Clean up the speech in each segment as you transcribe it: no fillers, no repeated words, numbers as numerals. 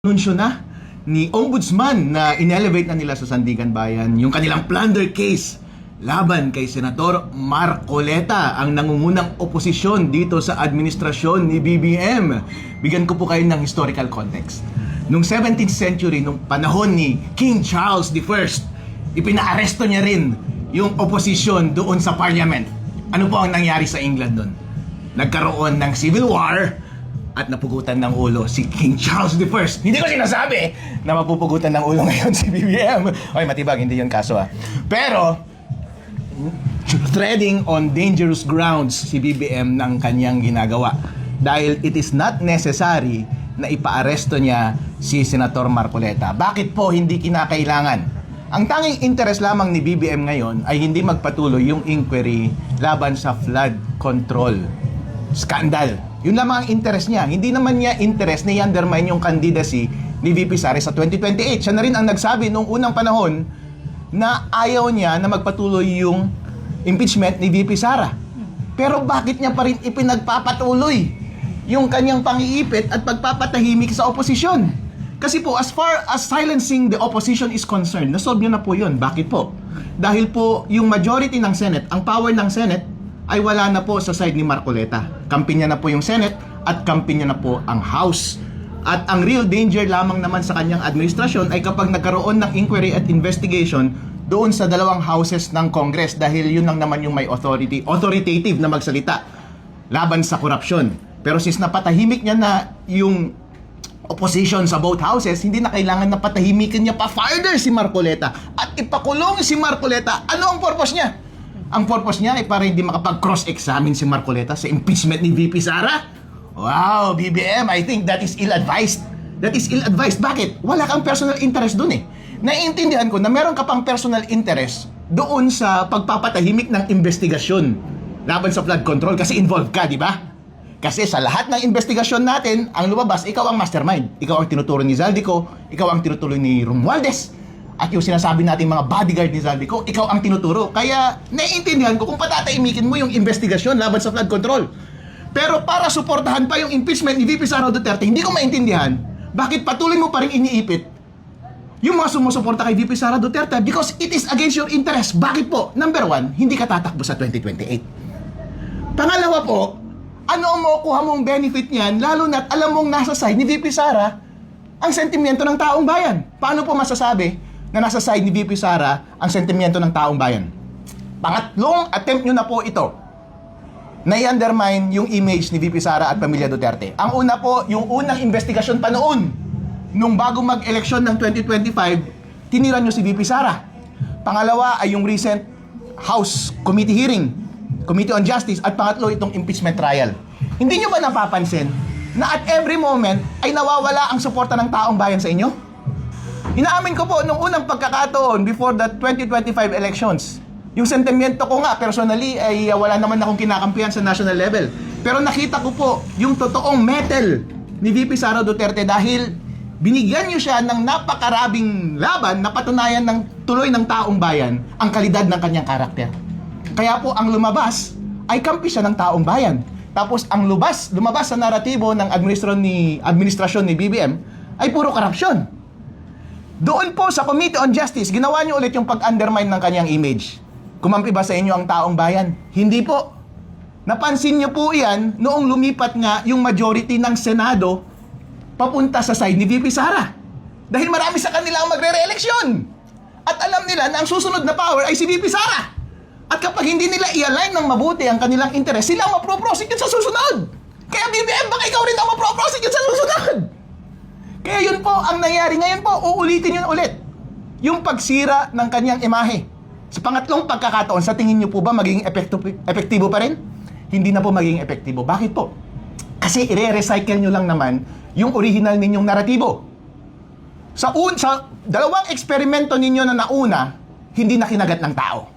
Anunsyo na ni Ombudsman na inelevate na nila sa Sandigan Bayan yung kanilang plunder case laban kay Senator Marcoleta, ang nangungunang oposisyon dito sa administrasyon ni BBM. Bigyan ko po kayo ng historical context. Noong 17th century, nung panahon ni King Charles I, ipinaaresto niya rin yung oposisyon doon sa parliament. Ano po ang nangyari sa England doon? Nagkaroon ng civil war at napugutan ng ulo si King Charles I. Hindi ko sinasabi na mapupugutan ng ulo ngayon si BBM. Okay, matibag, hindi yun kaso Pero, treading on dangerous grounds si BBM ng kanyang ginagawa. Dahil it is not necessary na ipaaresto niya si Senator Marcoleta. Bakit po hindi kinakailangan? Ang tanging interest lamang ni BBM ngayon ay hindi magpatuloy yung inquiry laban sa flood control scandal. Yun lamang ang interest niya. Hindi naman niya interest na i-undermine yung candidacy ni VP Sara sa 2028. Siya na rin ang nagsabi nung unang panahon na ayaw niya na magpatuloy yung impeachment ni VP Sara. Pero bakit niya pa rin ipinagpapatuloy yung kanyang pang-iipit at pagpapatahimik sa oposisyon? Kasi po, as far as silencing the opposition is concerned, nasolve niyo na po yun. Bakit po? Dahil po, yung majority ng Senate, ang power ng Senate, ay wala na po sa side ni Marcoleta. Kampi niya na po yung Senate at kampi niya na po ang House. At ang real danger lamang naman sa kanyang administrasyon ay kapag nagkaroon ng inquiry at investigation doon sa dalawang houses ng Congress, dahil yun lang naman yung may authoritative na magsalita laban sa korupsyon. Pero since napatahimik niya na yung opposition sa both houses, hindi na kailangan na patahimikin niya pa further si Marcoleta at ipakulong si Marcoleta. Ano ang purpose niya? Ang purpose niya ay para hindi makapag-cross-examine si Marcoleta sa impeachment ni VP Sara. Wow, BBM, I think that is ill-advised. That is ill-advised. Bakit? Wala kang personal interest dun Naiintindihan ko na meron ka pang personal interest doon sa pagpapatahimik ng investigasyon laban sa flood control kasi involved ka, di ba? Kasi sa lahat ng investigasyon natin, ang lumabas, ikaw ang mastermind. Ikaw ang tinuturo ni Zaldico, ikaw ang tinuturo ni Romualdez. At yung sinasabi nating mga bodyguard ni Zaldico, ikaw ang tinuturo. Kaya naiintindihan ko kung patatahimikin mo yung investigasyon laban sa flood control. Pero para suportahan pa yung impeachment ni VP Sara Duterte, hindi ko maintindihan bakit patuloy mo pa rin iniipit yung mga sumusuporta kay VP Sara Duterte because it is against your interest. Bakit po? Number one, hindi ka tatakbo sa 2028. Pangalawa po, ano ang makukuha mong benefit niyan lalo na't alam mong nasa side ni VP Sara ang sentimento ng taong bayan? Paano po masasabi na nasa side ni VP Sara ang sentimento ng taong bayan? Pangatlong attempt nyo na po ito na i-undermine yung image ni VP Sara at pamilya Duterte. Ang una po, yung unang investigasyon pa noon, nung bago mag-eleksyon ng 2025, tinira nyo si VP Sara. Pangalawa ay yung recent House Committee hearing, Committee on Justice, at pangatlo itong impeachment trial. Hindi nyo ba napapansin na at every moment ay nawawala ang suporta ng taong bayan sa inyo? Inaamin ko po, nung unang pagkakataon before the 2025 elections, yung sentimento ko nga personally ay wala naman akong kinakampihan sa national level. Pero nakita ko po yung totoong mettle ni VP Sara Duterte dahil binigyan niyo siya ng napakarabing laban na patunayan ng tuloy ng taong bayan ang kalidad ng kanyang karakter. Kaya po ang lumabas ay kampi siya ng taong bayan. Tapos ang lumabas sa naratibo ng administrasyon ni BBM ay puro korupsyon. Doon po sa Committee on Justice, ginawa niyo ulit yung pag-undermine ng kanyang image. Kumampi ba sa inyo ang taong bayan? Hindi po. Napansin niyo po yan noong lumipat nga yung majority ng Senado papunta sa side ni VP Sara. Dahil marami sa kanila ang magre-re-eleksyon. At alam nila na ang susunod na power ay si VP Sara. At kapag hindi nila i-align ng mabuti ang kanilang interes, sila ang mapro-prosecute sa susunod. Kaya BBM, baka ikaw rin ang mapro-prosecute sa susunod. Kaya yun po ang nangyari. Ngayon po, uulitin yun ulit. Yung pagsira ng kanyang imahe. Sa pangatlong pagkakataon, sa tingin nyo po ba magiging epektibo pa rin? Hindi na po magiging epektibo. Bakit po? Kasi i-recycle nyo lang naman yung original ninyong naratibo. Sa dalawang eksperimento ninyo na nauna, hindi na kinagat ng tao.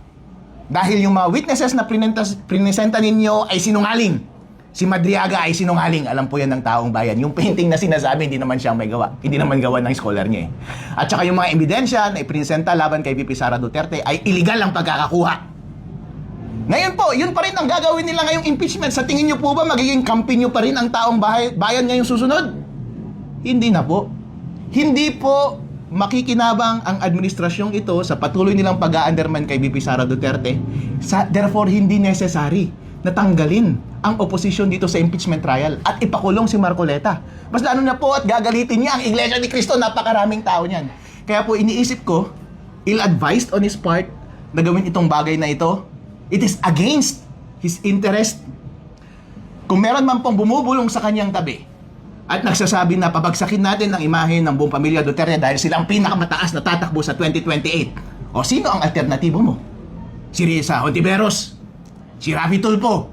Dahil yung mga witnesses na prinesenta ninyo ay sinungaling. Si Madriaga ay sinungaling. Alam po yan ng taong bayan. Yung painting na sinasabi, hindi naman siya may gawa. Hindi naman gawa ng scholar niya At saka yung mga ebidensya na iprinesenta laban kay VP Sara Duterte ay illegal ang pagkakakuha. Ngayon po, yun pa rin ang gagawin nila ngayong impeachment. Sa tingin nyo po ba magiging kampi nyo pa rin ang taong bayan ngayong susunod? Hindi na po. Hindi po makikinabang ang administrasyong ito sa patuloy nilang pag-a-undermine kay VP Sara Duterte. Therefore, hindi necessary na tanggalin ang oposisyon dito sa impeachment trial at ipakulong si Marcoleta. Mas lalo na po at gagalitin niya ang Iglesia ni Cristo, napakaraming tao niyan. Kaya po iniisip ko, ill-advised on his part na gawin itong bagay na ito. It is against his interest. Kung meron man pong bumubulong sa kanyang tabi at nagsasabi na pabagsakin natin ang imahe ng buong pamilya Duterte dahil silang pinakamataas na tatakbo sa 2028. O sino ang alternatibo mo? Si Risa Hontiveros? Si Rafi Tulfo?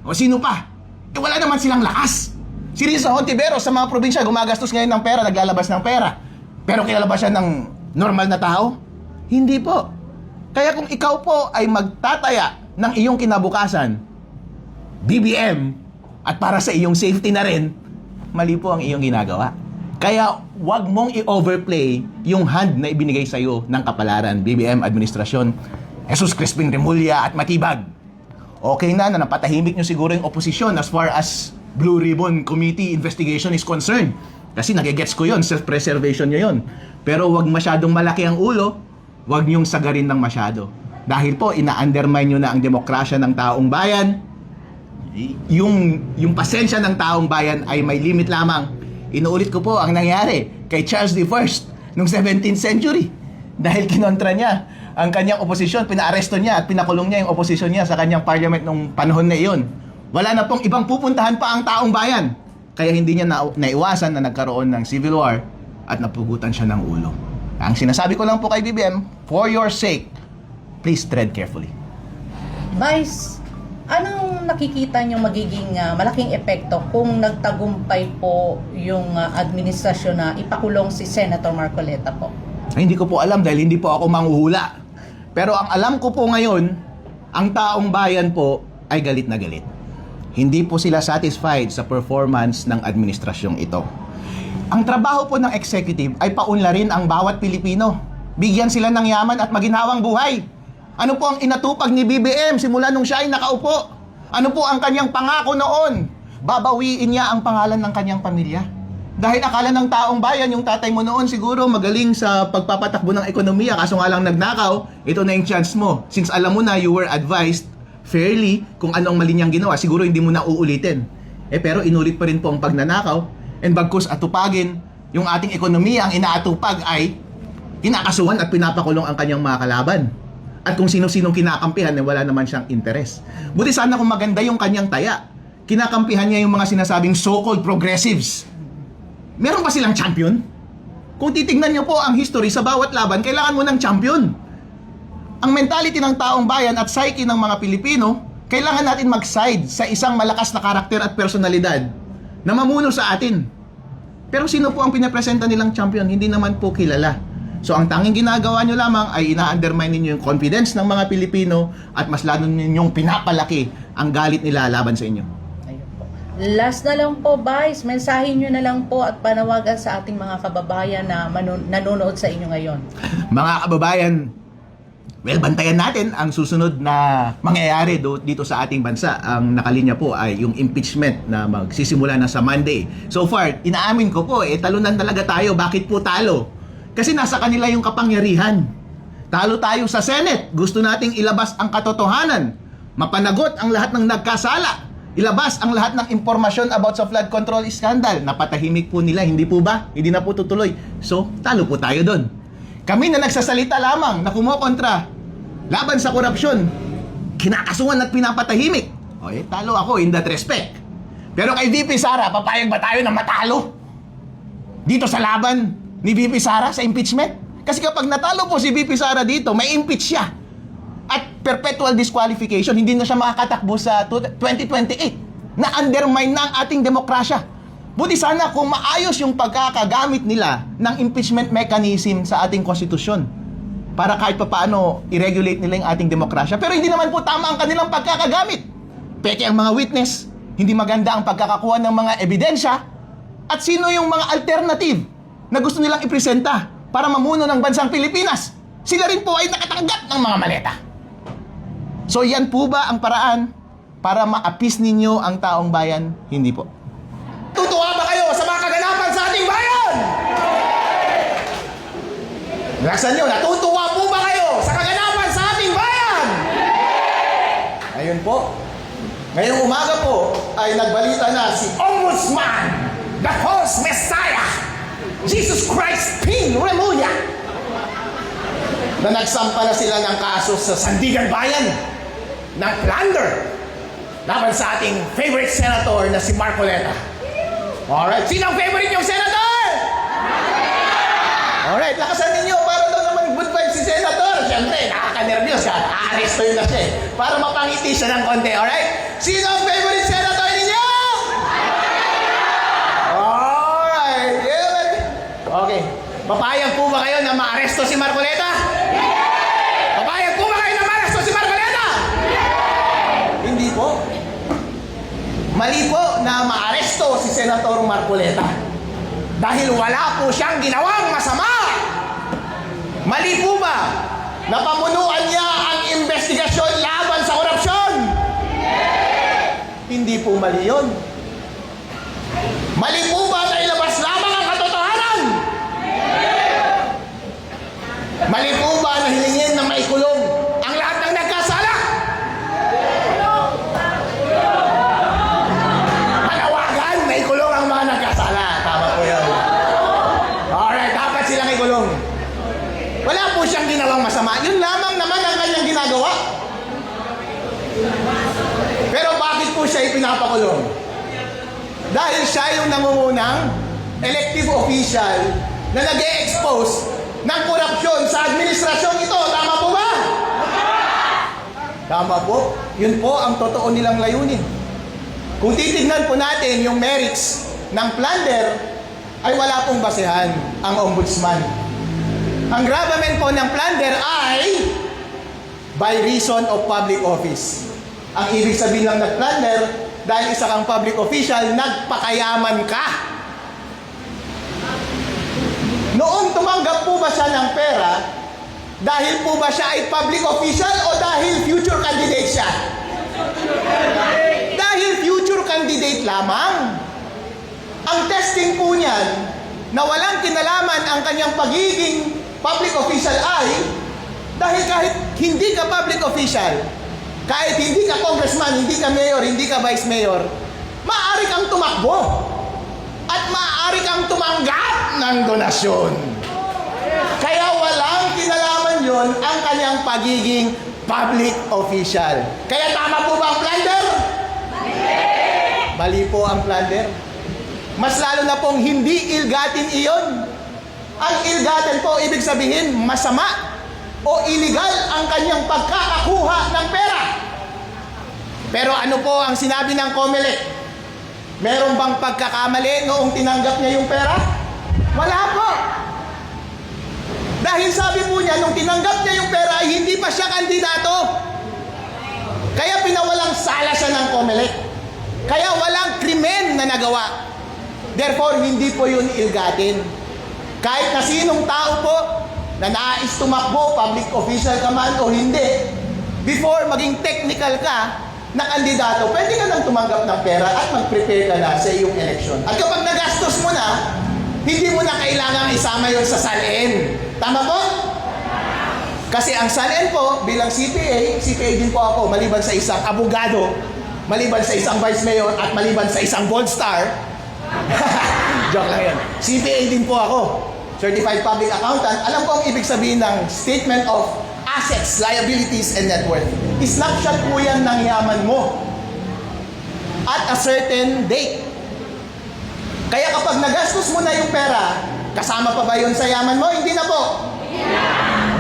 O sino pa? Eh wala naman silang lakas. Si Risa Hontiveros sa mga probinsya gumagastos ngayon ng pera, naglalabas ng pera. Pero kilala ba siya ng normal na tao? Hindi po. Kaya kung ikaw po ay magtataya ng iyong kinabukasan, BBM, at para sa iyong safety na rin, mali po ang iyong ginagawa. Kaya wag mong i-overplay yung hand na ibinigay sa iyo ng kapalaran, BBM administrasyon, Jesus Crispin Remulla at Matibag. Okay na napatahimik nyo siguro yung oposisyon as far as Blue Ribbon Committee investigation is concerned. Kasi nagigets ko yon, self-preservation nyo yon. Pero wag masyadong malaki ang ulo, wag nyong sagarin ng masyado. Dahil po, ina-undermine nyo na ang demokrasya ng taong bayan. Yung pasensya ng taong bayan ay may limit lamang. Inuulit ko po ang nangyari kay Charles I noong 17th century. Dahil kinontra niya ang kanyang oposisyon, pinaaresto niya at pinakulong niya yung oposisyon niya sa kanyang parliament nung panahon na iyon. Wala na pong ibang pupuntahan pa ang taong bayan. Kaya hindi niya naiwasan na nagkaroon ng civil war at napugutan siya ng ulo. Ang sinasabi ko lang po kay BBM, for your sake, please tread carefully. Vice, anong nakikita niyo magiging malaking epekto kung nagtagumpay po yung administrasyon na ipakulong si Senator Marcoleta po? Ay, hindi ko po alam dahil hindi po ako manghuhula. Pero ang alam ko po ngayon, ang taong bayan po ay galit na galit. Hindi po sila satisfied sa performance ng administrasyong ito. Ang trabaho po ng executive ay paunlarin ang bawat Pilipino. Bigyan sila ng yaman at maginhawang buhay. Ano po ang inatupag ni BBM simula nung siya ay nakaupo? Ano po ang kanyang pangako noon? Babawiin niya ang pangalan ng kanyang pamilya. Dahil akala ng taong bayan, yung tatay mo noon siguro magaling sa pagpapatakbo ng ekonomiya, kaso nga lang nagnakaw, ito na yung chance mo. Since alam mo na you were advised fairly kung anong mali niyang ginawa, siguro hindi mo na uulitin. Pero inulit pa rin po ang pagnanakaw, and bagkus atupagin, yung ating ekonomiya, ang inaatupag ay kinakasuhan at pinapakulong ang kanyang mga kalaban. At kung sino-sinong kinakampihan, wala naman siyang interes. Buti sana kung maganda yung kanyang taya. Kinakampihan niya yung mga sinasabing so-called progressives. Meron ba silang champion? Kung titingnan niyo po ang history sa bawat laban, kailangan mo ng champion. Ang mentality ng taong bayan at psyche ng mga Pilipino, kailangan natin mag-side sa isang malakas na karakter at personalidad na mamuno sa atin. Pero sino po ang pinapresenta nilang champion? Hindi naman po kilala. So ang tanging ginagawa nyo lamang ay ina-undermine ninyo yung confidence ng mga Pilipino at mas lalo ninyong pinapalaki ang galit nila laban sa inyo. Ayun po. Last na lang po, Vice, mensahin nyo na lang po at panawagan sa ating mga kababayan na nanonood sa inyo ngayon. Mga kababayan, well, bantayan natin ang susunod na mangyayari dito sa ating bansa. Ang nakalinya po ay yung impeachment na magsisimula na sa Monday. So far, inaamin ko po, talunan talaga tayo. Bakit po talo? Kasi nasa kanila yung kapangyarihan. Talo tayo sa Senate. Gusto nating ilabas ang katotohanan. Mapanagot ang lahat ng nagkasala. Ilabas ang lahat ng impormasyon about sa flood control scandal. Napatahimik po nila, hindi po ba? Hindi na po tutuloy. So, talo po tayo doon. Kami na nagsasalita lamang na kumokontra laban sa korupsyon, kinakasuhan at pinapatahimik. Talo ako in that respect. Pero kay VP Sara, papayag ba tayo na matalo dito sa laban ni VP Sara sa impeachment? Kasi kapag natalo po si VP Sara dito, may impeach siya. At perpetual disqualification, hindi na siya makakatakbo sa 2028. Na-undermine na ang ating demokrasya. Buti sana kung maayos yung pagkakagamit nila ng impeachment mechanism sa ating konstitusyon para kahit papaano i-regulate nila yung ating demokrasya. Pero hindi naman po tama ang kanilang pagkakagamit. Peke ang mga witness, hindi maganda ang pagkakakuha ng mga ebidensya, at sino yung mga alternative na gusto nilang ipresenta para mamuno ng bansang Pilipinas? Sila rin po ay nakatanggap ng mga maleta. So yan po ba ang paraan para ma-appease ninyo ang taong bayan? Hindi po. Tutuwa ba kayo sa mga kaganapan sa ating bayan? Laksan nyo, natutuwa po ba kayo sa kaganapan sa ating bayan? Ayun po. Ngayong umaga po ay nagbalita na si Ombudsman, the false Messiah, Jesus Christ Pin Remulla, na nagsampa na sila ng kaso sa Sandigan Bayan ng plunder laban sa ating favorite senator na si Marcoleta. Alright, sino ang favorite niyong senator? Alright, lakasan ninyo para daw naman good vibes si senator. Siyempre, nakaka-nervyos ka. Aaresto yun na siya eh. Para mapangiti siya ng konti, alright? Sino ang favorite senator ninyo? Alright, yeah. Okay, papayag po ba kayo na maaresto si Marcoleta? Papayag po ba kayo na maaresto si Marcoleta? Hindi po. Mali po na maaresto si Senator Marcoleta dahil wala po siyang ginawang masama. Mali po ba na pamunuan niya ang investigasyon laban sa korupsyon? Hindi po mali yun. Mali po ba na ilabas lamang ang katotohanan? Mali po ba na hilingin na maikulong ang lahat ng nagkasala? Panawagan na ikulong ang mga nagkasala. Tama po yun. Alright, dapat silang ikulong. Wala po siyang ginawang masama. Yun lamang naman ang kanyang ginagawa. Pero bakit po siya ipinapakulong? Dahil siya yung nangungunang elective official na nag-e-expose ng korupsyon sa administrasyong ito. Tama po ba? Tama po. Yun po ang totoo nilang layunin. Kung titignan po natin yung merits ng plunder, ay wala pong basehan ang ombudsman. Ang gravamen po ng plunder ay by reason of public office. Ang ibig sabihin lang ng plunder, dahil isa kang public official, nagpakayaman ka. Noong tumanggap po ba siya ng pera, dahil po ba siya ay public official o dahil future candidate siya? Dahil future candidate lamang. Ang testing po niyan, na walang kinalaman ang kanyang pagiging public official ay, dahil kahit hindi ka public official, kahit hindi ka congressman, hindi ka mayor, hindi ka vice mayor, maaari kang tumakbo at maaari kang tumanggap ng donasyon. Kaya walang kinalaman yon ang kanyang pagiging public official. Kaya tama po ba ang plunder? Mali po ang plunder. Mas lalo na pong hindi ilgatin iyon. Ang ilgatin po, ibig sabihin, masama o illegal ang kanyang pagkakakuha ng pera. Pero ano po ang sinabi ng COMELEC? Meron bang pagkakamali noong tinanggap niya yung pera? Wala po. Dahil sabi po niya, nung tinanggap niya yung pera, ay hindi pa siya kandidato. Kaya pinawalang sala siya ng COMELEC. Kaya walang krimen na nagawa. Therefore, hindi po yun ilgatin. Kahit na sinong tao po na nais tumakbo, public official ka man o hindi, before maging technical ka na kandidato, pwede ka nang tumanggap ng pera at mag-prepare ka na sa iyong election. At kapag nagastos mo na, hindi mo na kailangang isama yon sa SALN. Tama po? Kasi ang SALN po, bilang CPA din po ako, maliban sa isang abogado, maliban sa isang vice mayor, at maliban sa isang gold star, joke lang yan. CPA din po ako. Certified Public Accountant. Alam ko ang ibig sabihin ng Statement of Assets, Liabilities, and Net Worth. Snapshot po yan ng yaman mo at a certain date. Kaya kapag nagastos mo na yung pera, kasama pa ba yun sa yaman mo? Hindi na po.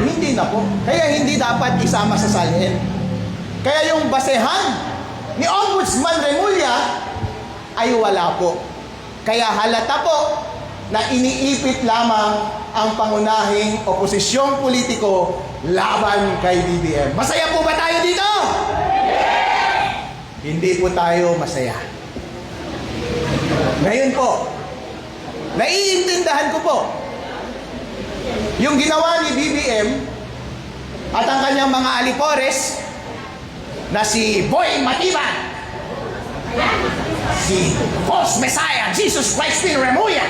Hindi na po. Kaya hindi dapat isama sa SALN. Kaya yung basehan ni Ombudsman Remulla ay wala po. Kaya halata po na iniipit lamang ang pangunahing oposisyong politiko laban kay BBM. Masaya po ba tayo dito? Hindi po tayo masaya. Ngayon po, naiintindihan ko po yung ginawa ni BBM at ang kanyang mga alipores na si Boy Matiban, si false Messiah, Jesus Christ Pin Remulla,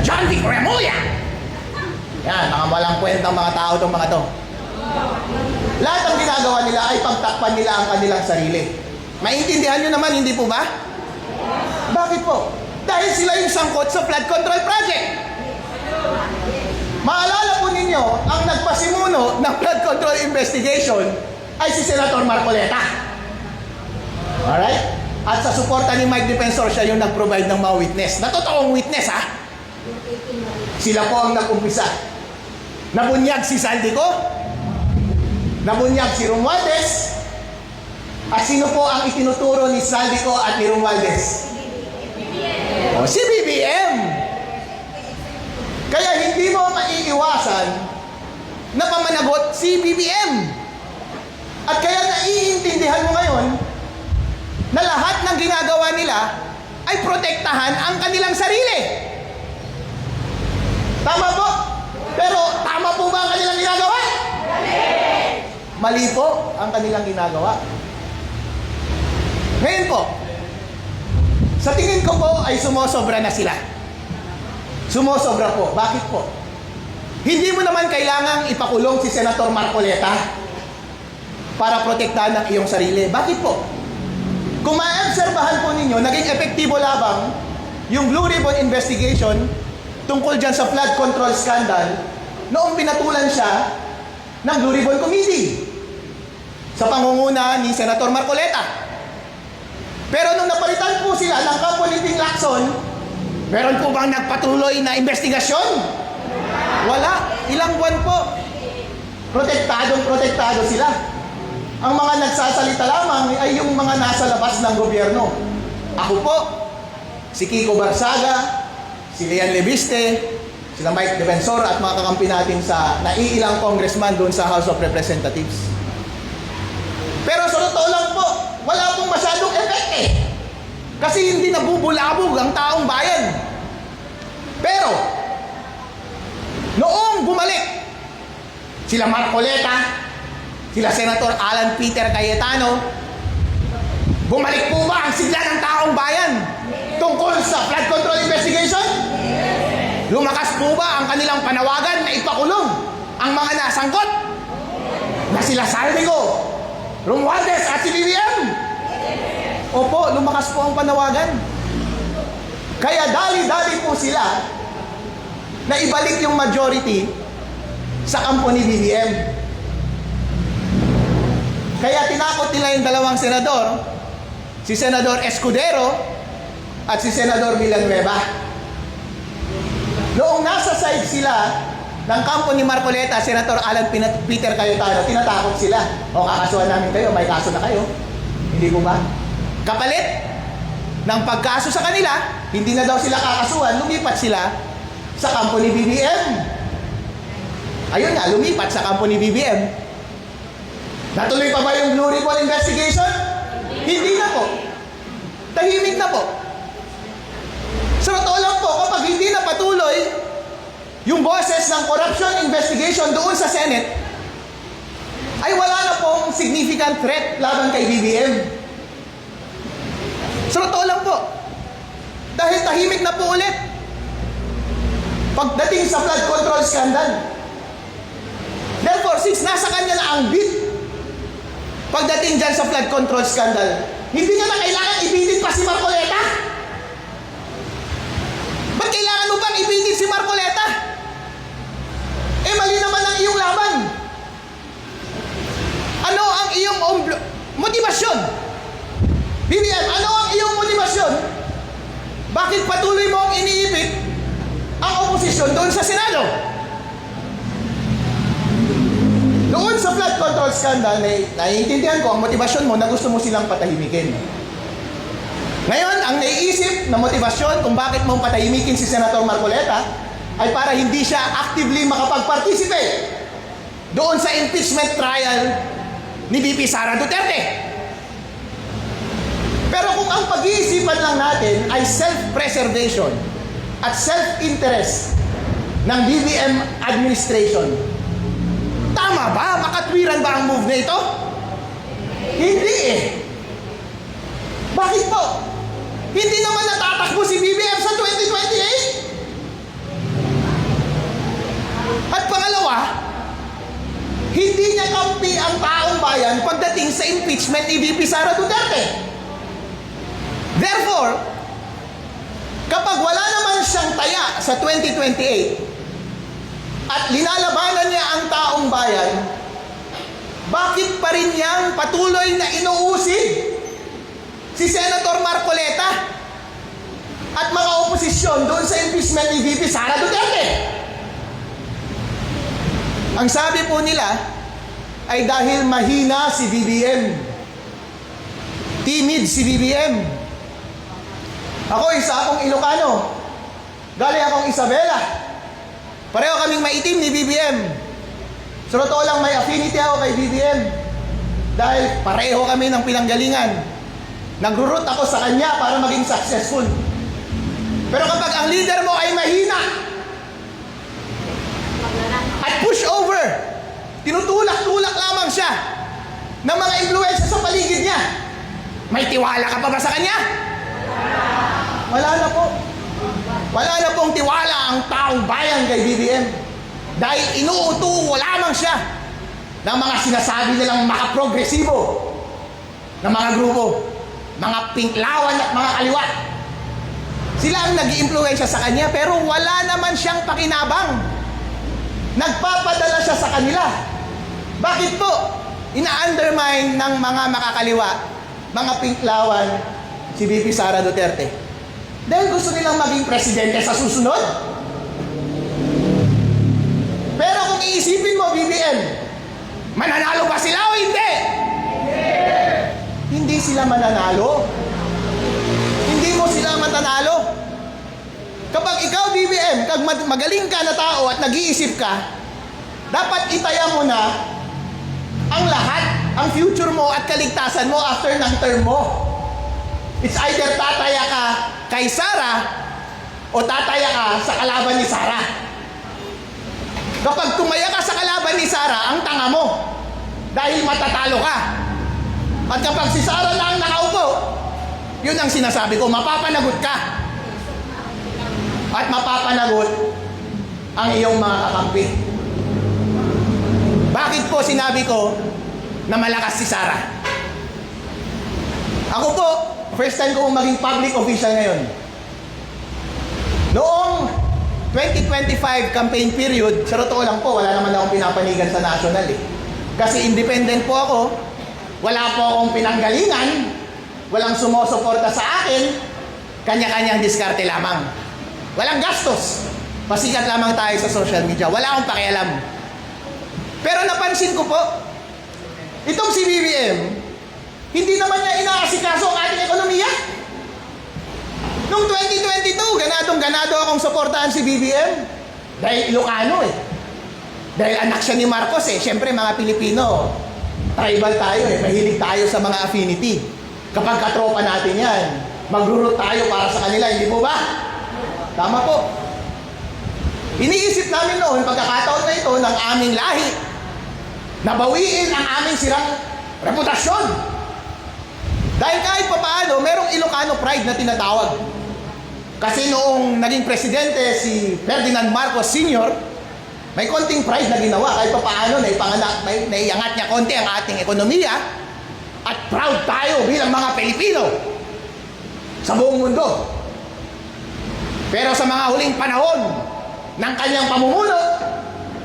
John Vic Remulla, Yan, mga walang kwentang mga tao itong mga to. Lahat ng ginagawa nila ay pagtakpan nila ang kanilang sarili. Maintindihan nyo naman, hindi po ba? Bakit po? Dahil sila yung sangkot sa flood control project. Maalala po ninyo, ang nagpasimuno ng flood control investigation ay si Senator Marcoleta. Alright? At sa suporta ni Mike Defensor, siya yung nag-provide ng mga witness. Na totoong witness, ha? Sila po ang nag-umpisa. Nabunyag si Saldico, nabunyag si Romualdez, at sino po ang itinuturo ni Saldico at ni Romualdez? O, si BBM. Kaya hindi mo maiiwasan na pamanagot si BBM. At kaya naiintindihan mo ngayon na lahat ng ginagawa nila ay protektahan ang kanilang sarili. Tama po? Pero tama po ba ang kanilang ginagawa? Mali po ang kanilang ginagawa. Ngayon po, sa tingin ko po ay sumosobra na sila. Sumosobra po. Bakit po? Hindi mo naman kailangang ipakulong si Senator Marcoleta para protektahan ang iyong sarili. Bakit po? Kung maobserbahan po ninyo, naging epektibo labang yung Blue Ribbon investigation tungkol dyan sa flood control scandal noong pinatulan siya ng Blue Ribbon Committee sa pangunguna ni Senator Marcoleta. Pero nung napalitan po sila ng kampo ni Ping Lacson, meron po bang nagpatuloy na investigasyon? Wala. Ilang buwan po. Protektado sila. Ang mga nagsasalita lamang ay yung mga nasa labas ng gobyerno. Ako po, si Kiko Barsaga, si Lian Leviste, sila Mike Defensor at mga kakampi natin sa naiilang congressman doon sa House of Representatives. Pero sa totoo lang po, wala pong masyadong effect eh. Kasi hindi nabubulabog ang taong bayan. Pero, noong bumalik, sila Marcoleta, sila Senator Alan Peter Cayetano, bumalik po ba ang sigla ng taong bayan tungkol sa flood control investigation? Lumakas po ba ang kanilang panawagan na ipakulong ang mga nasangkot? Na sila Saldico, Romualdez at si BBM? Opo, lumakas po ang panawagan. Kaya dali-dali po sila na ibalik yung majority sa kampo ni BBM. Kaya tinakot nila yung dalawang senador, si Senador Escudero at si Senador Villanueva. Noong nasa side sila ng kampo ni Marcoleta, Senator Alan Peter Cayetano, tinatakot sila. O kakasuhan namin kayo, may kaso na kayo. Hindi po ba? Kapalit ng pagkaso sa kanila, hindi na daw sila kakasuhan, lumipat sila sa kampo ni BBM. Ayun nga, lumipat sa kampo ni BBM. Natuloy pa ba yung Blue Ribbon investigation? Hindi na po. Tahimik na po. Sa totoo lang po, kapag hindi na patuloy yung boses ng corruption investigation doon sa Senate, ay wala na pong significant threat laban kay BBM. Sa totoo lang po. Dahil tahimik na po ulit pagdating sa flood control scandal. Therefore, since nasa kanya na ang beat pagdating dyan sa flood control scandal, hindi niya na kailangan ibitin pa si Marcoleta. Ba't kailangan mo bang ibitin si Marcoleta? Eh, mali naman ang iyong laban. Ano ang iyong motivasyon? BBM, ano ang iyong motivasyon? Bakit patuloy mo ang iniipit ang oposisyon doon sa Senado? Doon sa flood control scandal, naiintindihan ko ang motivasyon mo na gusto mo silang patahimikin. Ngayon, ang naiisip na motivasyon kung bakit mo patahimikin si Senator Marcoleta ay para hindi siya actively makapag-participate doon sa impeachment trial ni VP Sara Duterte. Pero kung ang pag-iisipan lang natin ay self-preservation at self-interest ng BBM administration, tama ba? Makatwiran ba ang move na ito? Hindi eh. Bakit po? Hindi naman natatakbo si BBM sa 2028. At bayan pagdating sa impeachment ni VP Sara Duterte. Therefore, kapag wala naman siyang taya sa 2028 at linalabanan niya ang taong bayan, bakit pa rin niyang patuloy na inuusig si Senator Marcoleta at mga oposisyon doon sa impeachment ni VP Sara Duterte? Ang sabi po nila ay dahil mahina si BBM. Timid si BBM. Ako, isa akong Ilocano. Galing akong Isabela. Pareho kaming maitim ni BBM. Sa totoo lang, may affinity ako kay BBM. Dahil pareho kami ng pinanggalingan. Nag-root ako sa kanya para maging successful. Pero kapag ang leader mo ay mahina at push over, tinutulak-tulak lamang siya ng mga influensya sa paligid niya, may tiwala ka pa ba sa kanya? Wala na po. Wala na pong tiwala ang taong bayan kay BBM. Dahil inuuto lamang siya ng mga sinasabi nilang makaprogresibo na mga grupo, mga pinklawan at mga kaliwa. Sila ang nag-iimpluwensya sa kanya pero wala naman siyang pakinabang. Nagpapadala siya sa kanila. Bakit po? Ina-undermine ng mga makakaliwa, mga pinklawan, si VP Sara Duterte. Dahil gusto nilang maging presidente sa susunod. Pero kung iisipin mo, BBM, mananalo ba sila o hindi? Hindi sila mananalo. Hindi mo sila matanalo. Kapag ikaw, BBM, kag magaling ka na tao at nag-iisip ka, dapat itaya mo na ang lahat, ang future mo at kaligtasan mo after ng term mo. It's either tataya ka kay Sara o tataya ka sa kalaban ni Sara. Kapag tumaya ka sa kalaban ni Sara, ang tanga mo dahil matatalo ka. At kapag si Sara lang nakaupo, yun ang sinasabi ko, mapapanagot ka. At mapapanagot ang iyong mga kakampi. Bakit po sinabi ko na malakas si Sara? Ako po, first time ko maging public official ngayon. Noong 2025 campaign period, sa totoo lang po, wala naman akong pinapanigan sa national eh. Kasi independent po ako, wala po akong pinanggalingan, walang sumusuporta sa akin, kanya-kanyang diskarte lamang. Walang gastos. Pasikat lamang tayo sa social media. Wala akong pakialam. Pero napansin ko po, itong si BBM, hindi naman niya inaasikaso ang ating ekonomiya. Noong 2022, ganadong-ganado akong suportahan si BBM. Dahil Ilocano eh. Dahil anak siya ni Marcos eh. Siyempre mga Pilipino, tribal tayo eh. Mahilig tayo sa mga affinity. Kapag katropa natin yan, mag-root tayo para sa kanila. Hindi po ba? Tama po. Iniisip namin noon, pagkakataon na ito ng aming lahi, nabawiin ang aming sirang reputasyon. Dahil kahit papaano, merong Ilocano pride na tinatawag. Kasi noong naging presidente si Ferdinand Marcos Sr., may konting pride na ginawa. Kahit papaano, naiangat niya konti ang ating ekonomiya at proud tayo bilang mga Pilipino sa buong mundo. Pero sa mga huling panahon ng kanyang pamumuno,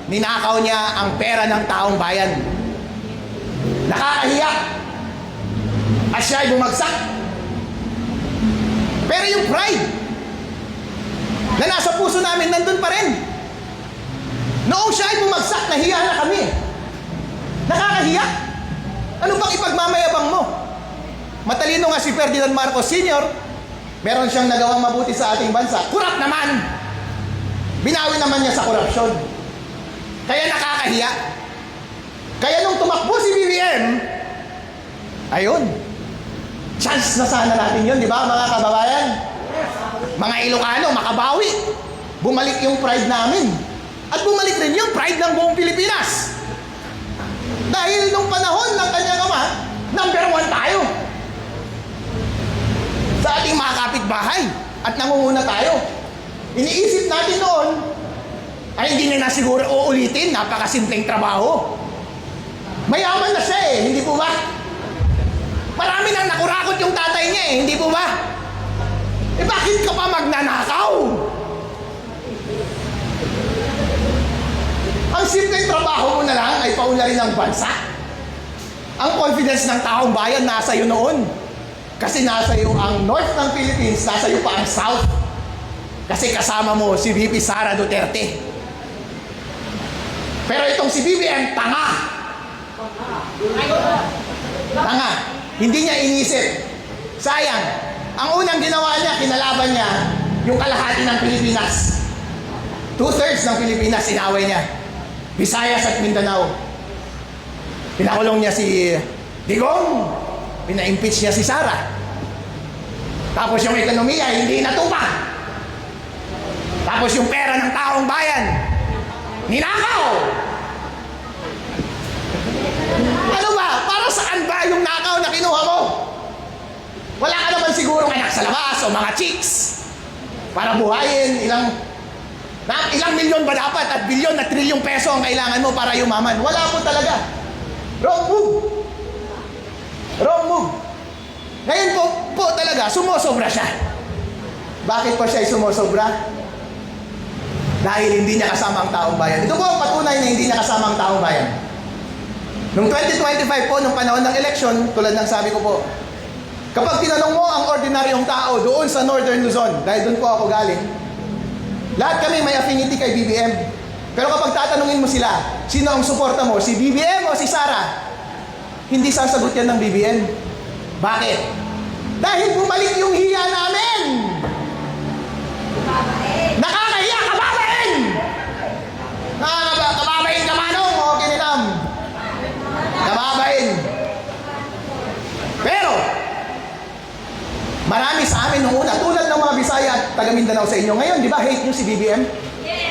ninakaw niya ang pera ng taong bayan. Nakakahiya. At siya ay bumagsak. Pero yung pride na nasa puso namin, nandun pa rin. Noong siya ay bumagsak, nahiya na kami. Nakakahiya. Ano bang ipagmamayabang mo? Matalino nga si Ferdinand Marcos Sr., meron siyang nagawang mabuti sa ating bansa. Kurap naman! Binawi naman niya sa korupsyon. Kaya nakakahiya. Kaya nung tumakbo si BBM, ayun, chance na sana natin yun, di ba mga kababayan? Mga Ilocano, makabawi. Bumalik yung pride namin. At bumalik rin yung pride ng buong Pilipinas. Dahil nung panahon ng kanyang ama, number 1 tayo sa ating mga kapitbahay at nangunguna tayo. Iniisip natin noon ay hindi na siguro uulitin, napakasimpleng trabaho. Mayaman na siya eh, hindi po ba? Marami nang nakurakot yung tatay niya eh, hindi po ba? Eh bakit ka pa magnanakaw? Ang simpleng trabaho mo na lang ay paunlarin ng bansa. Ang confidence ng taong bayan nasa iyo noon. Kasi nasa iyo ang north ng Philippines, nasa iyo pa ang south. Kasi kasama mo si VP Sara Duterte. Pero itong si BBM, tanga. Tanga. Hindi niya inisip. Sayang. Ang unang ginawa niya, kinalaban niya yung kalahati ng Pilipinas. 2/3 ng Pilipinas, inaway niya. Visayas at Mindanao. Pinakulong niya si Digong. Pina-impeach niya si Sara. Tapos yung ekonomiya, hindi natupad. Tapos yung pera ng taong bayan, ninakaw! Ano ba? Para saan ba yung nakaw na kinuha mo? Wala ka naman sigurong anak sa labas o mga chicks para buhayin. Ilang milyon ba dapat at bilyon na trilyong peso ang kailangan mo para yumaman? Wala po talaga. Wrong move. Wrong move. Ngayon po talaga, sumosobra siya. Bakit po siya sumosobra? Dahil hindi niya kasama ang taong bayan. Ito po ang patunay na hindi niya kasama ang taong bayan. Noong 2025 po, nung panahon ng eleksyon, tulad ng sabi ko po, kapag tinanong mo ang ordinaryong tao doon sa Northern Luzon, dahil doon po ako galing, lahat kami may affinity kay BBM. Pero kapag tatanungin mo sila, sino ang suporta mo? Si BBM o si Sara? Hindi sasagot yan ng BBM. Bakit? Dahil bumalik yung hiya namin! Nakakahiya! Kababain! Kababain ka manong! O kinilam! Kababain! Pero, marami sa amin nung una, tulad ng mga Bisaya at taga Mindanao sa inyo. Ngayon, di ba, hate nyo si BBM?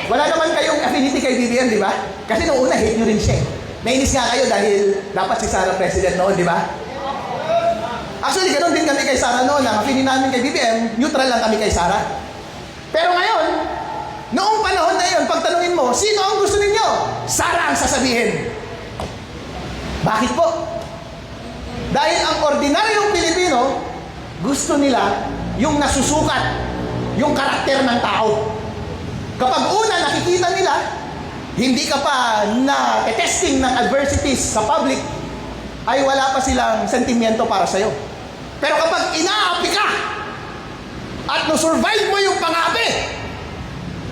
Wala naman kayong affinity kay BBM, di ba? Kasi nung una, hate nyo rin siya. Nainis nga kayo dahil dapat si Sara president noon, di ba? Actually, ganoon din kami kay Sara noon. Ang affinity namin kay BBM, neutral lang kami kay Sara. Pero ngayon, noong panahon na yun, pagtanungin mo, sino ang gusto ninyo? Sara ang sasabihin. Bakit po? Dahil ang ordinaryong Pilipino, gusto nila yung nasusukat, yung karakter ng tao. Kapag una nakikita nila, hindi ka pa na-testing ng adversities sa public, ay wala pa silang sentimiento para sa'yo. Pero kapag inaapi ka, at no-survive mo yung pangapi,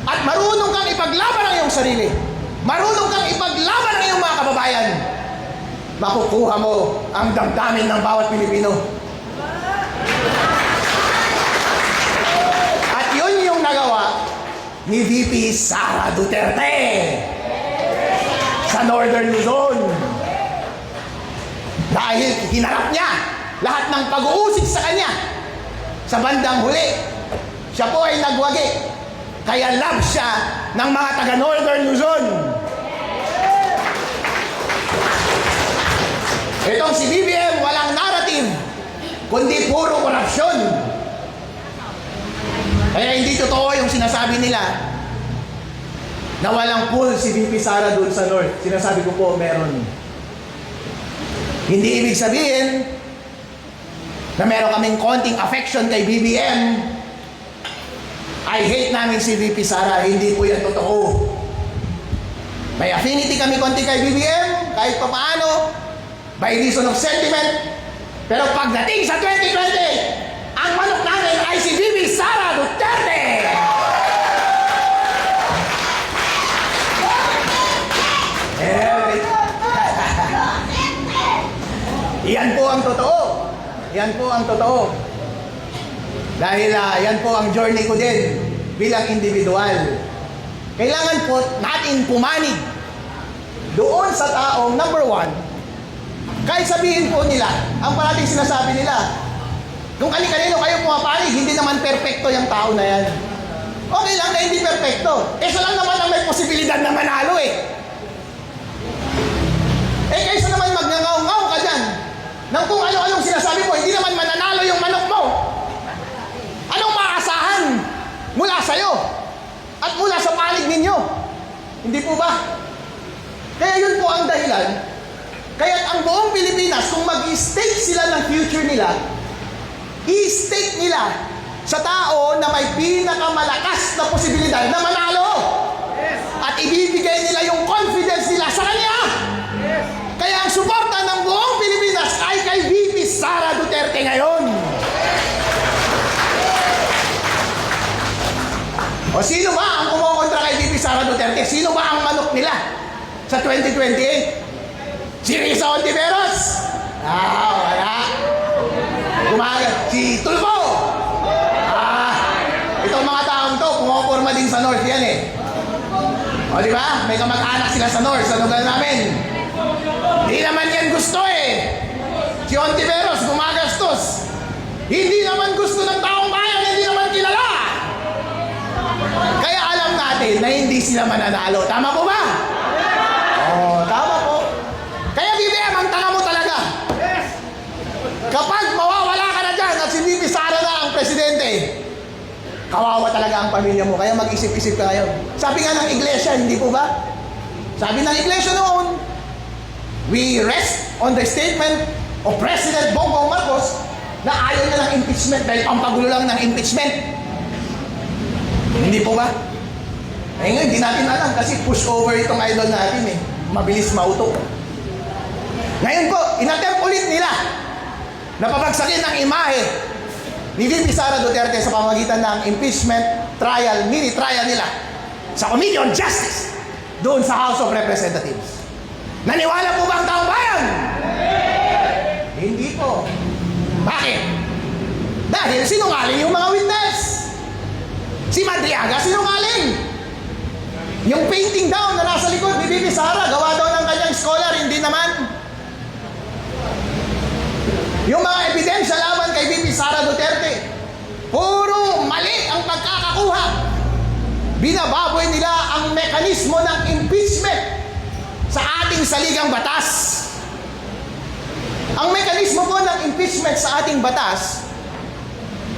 at marunong kang ipaglaban ang iyong sarili, marunong kang ipaglaban ang iyong mga kababayan, makukuha mo ang damdamin ng bawat Pilipino. At yun yung nagawa ni VP Sara Duterte sa Northern Luzon. Dahil hinarap niya lahat ng pag-uusig sa kanya. Sa bandang huli, siya po ay nagwagi. Kaya love siya ng mga taga Northern Luzon. Itong si BBM, walang narrative, kundi puro korupsyon. Kaya hindi totoo yung sinasabi nila na walang pull si VP Sara doon sa North. Sinasabi ko po, meron. Hindi ibig sabihin na meron kaming konting affection kay BBM. I hate namin si VP Sara. Hindi po yan totoo. May affinity kami konti kay BBM, kahit pa paano, by reason of sentiment. Pero pagdating sa 2020, ang manok namin ay si VP Sara Duterte! Yan po ang totoo. Yan po ang totoo. Dahil yan po ang journey ko din bilang individual. Kailangan po natin pumanig doon sa taong number one. Kahit sabihin po nila, ang parating sinasabi nila, kung kani-kanino kayo pumapanig, hindi naman perpekto yung tao na yan. Okay lang na hindi perpekto. Siya lang naman ang may posibilidad na manalo eh. Kaysa naman magnangaw-ngaw ka dyan nang kung ano-anong sinasabi mo, hindi naman mananalo yung manok mo. Anong maasahan mula sa'yo at mula sa panig ninyo? Hindi po ba? Kaya yun po ang dahilan Kaya ang buong Pilipinas, kung mag-stake sila ng future nila, i-stake nila sa tao na may pinakamalakas na posibilidad na manalo. At ibibigay nila yung confidence nila sa kanya. Kaya ang suporta ng buong Pilipinas ay kay VP Sara Duterte ngayon. O sino ba ang kumokontra kay VP Sara Duterte? Sino ba ang manok nila sa 2028? Si Risa Ontiveros? Wala. Gumagal. Si Tulfo? Itong mga taong to, pumuporma din sa North yan eh. O di ba? May kamag-anak sila sa North, sa lugar namin. Hindi naman yan gusto eh. Si Ontiveros, gumagastos. Hindi naman gusto ng taong bayan, hindi naman kilala. Kaya alam natin na hindi sila mananalo. Tama po ba? Tama po. Kaya BBM, ang tanga mo talaga. Kapag mawawala ka na dyan at si VP Sara na ang presidente, kawawa talaga ang pamilya mo. Kaya mag-isip-isip ka ngayon. Sabi nga ng iglesia, hindi po ba? Sabi ng iglesia noon, we rest on the statement of President Bongbong Marcos na ayaw na ng impeachment dahil pampagulo lang ng impeachment. Hindi po ba? Eh ngayon, hindi natin alam kasi push over itong idol natin eh. Mabilis mauto. Ngayon po, inattempt ulit nila na pabagsakin ang imahe ni VP Sara Duterte sa pamamagitan ng impeachment trial, mini trial nila sa Committee on Justice doon sa House of Representatives. Naniwala po ba ang taong bayan? Hindi po. Bakit? Dahil sinungaling yung mga witness. Si Madriaga sinungaling. Yung painting daw na nasa likod ni VP Sara, gawa daw ng kanyang scholar, hindi naman. Yung mga ebidensya laban kay VP Sara Duterte, puro mali ang pagkakakuha. Binababoy nila ang mekanismo ng impeachment sa ating saligang batas. Ang mekanismo po ng impeachment sa ating batas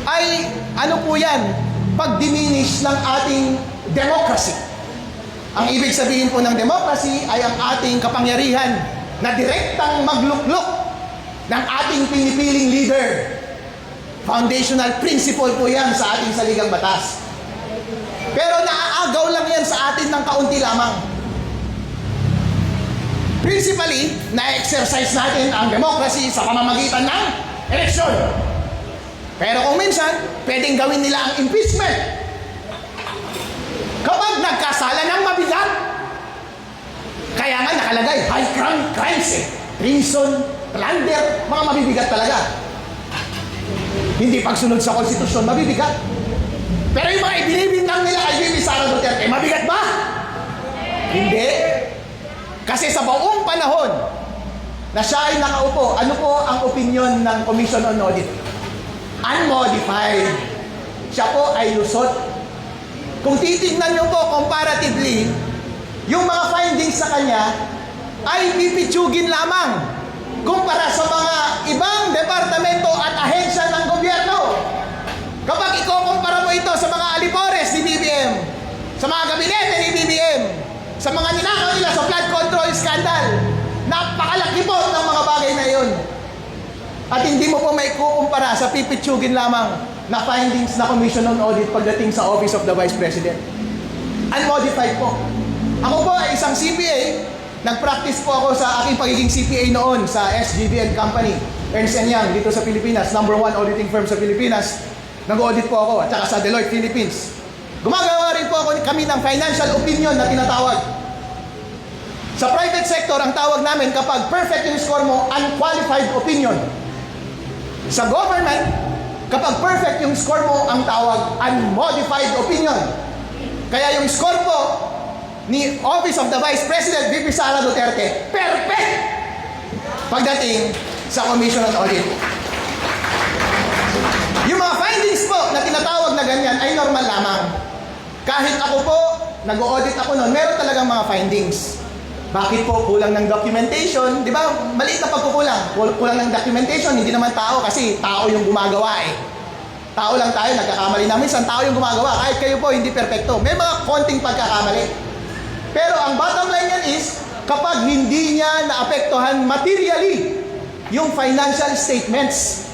ay ano po yan? Pag-diminish ng ating democracy. Ang ibig sabihin po ng democracy ay ang ating kapangyarihan na direktang magluklok ng ating pinipiling leader. Foundational principle po yan sa ating saligang batas. Pero naaagaw lang yan sa atin ng kaunti lamang. Principally, na-exercise natin ang democracy sa pamamagitan ng eleksyon. Pero kung minsan, pwedeng gawin nila ang impeachment kapag nagkasala ng mabigat. Kaya nga nakalagay, high crime crimes eh. Treason, plunder, mga mabibigat talaga. Hindi pagsunod sa konstitusyon, mabibigat. Pero yung mga ibinibintang nila kay VP Sara Duterte, mabigat ba? Hindi. Kasi sa buong panahon na siya ay nakaupo, ano po ang opinion ng Commission on Audit? Unmodified. Siya po ay lusot. Kung titignan nyo po comparatively, yung mga findings sa kanya ay pipitsugin lamang kumpara sa mga ibang departamento at ahensya ng gobyerno. Kapag ikukumpara mo ito sa mga alipores ni BBM, sa mga gabinete ni BBM, sa mga ninakaw nila sa flood control scandal, napakalaki po ng mga bagay na yun. At hindi mo po may kukumpara sa pipitsugin lamang na findings na Commission on Audit pagdating sa Office of the Vice President. Unmodified po. Ako po ay isang CPA. Nag-practice po ako sa aking pagiging CPA noon sa SGBN Company, Ernst & Young, dito sa Pilipinas, #1 auditing firm sa Pilipinas. Nag-audit po ako at saka sa Deloitte Philippines. Gumagawa rin po kami ng financial opinion na tinatawag. Sa private sector, ang tawag namin kapag perfect yung score mo, unqualified opinion. Sa government, kapag perfect yung score mo, ang tawag unmodified opinion. Kaya yung score po ni Office of the Vice President VP Sara Duterte, perfect pagdating sa Commission on Audit. Yung mga findings po na tinatawag na ganyan ay normal lamang. Kahit ako po, nag-audit ako noon, meron talagang mga findings. Bakit po kulang ng documentation? Di ba, maliit na pagkukulang. Kulang ng documentation, hindi naman tao kasi tao yung gumagawa eh. Tao lang tayo, nagkakamali namin, isang tao yung gumagawa. Kahit kayo po, hindi perfecto. May mga konting pagkakamali. Pero ang bottom line yan is, kapag hindi niya naapektuhan materially yung financial statements.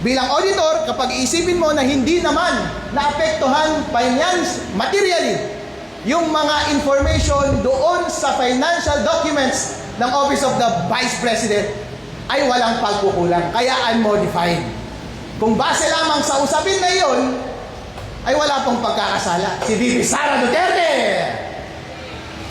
Bilang auditor, kapag iisipin mo na hindi naman naapektuhan materially yung mga information doon sa financial documents ng Office of the Vice President, ay walang pagkukulang, kaya unmodified. Kung base lamang sa usapin na iyon, ay wala pong pagkakasala si VP Sara Duterte.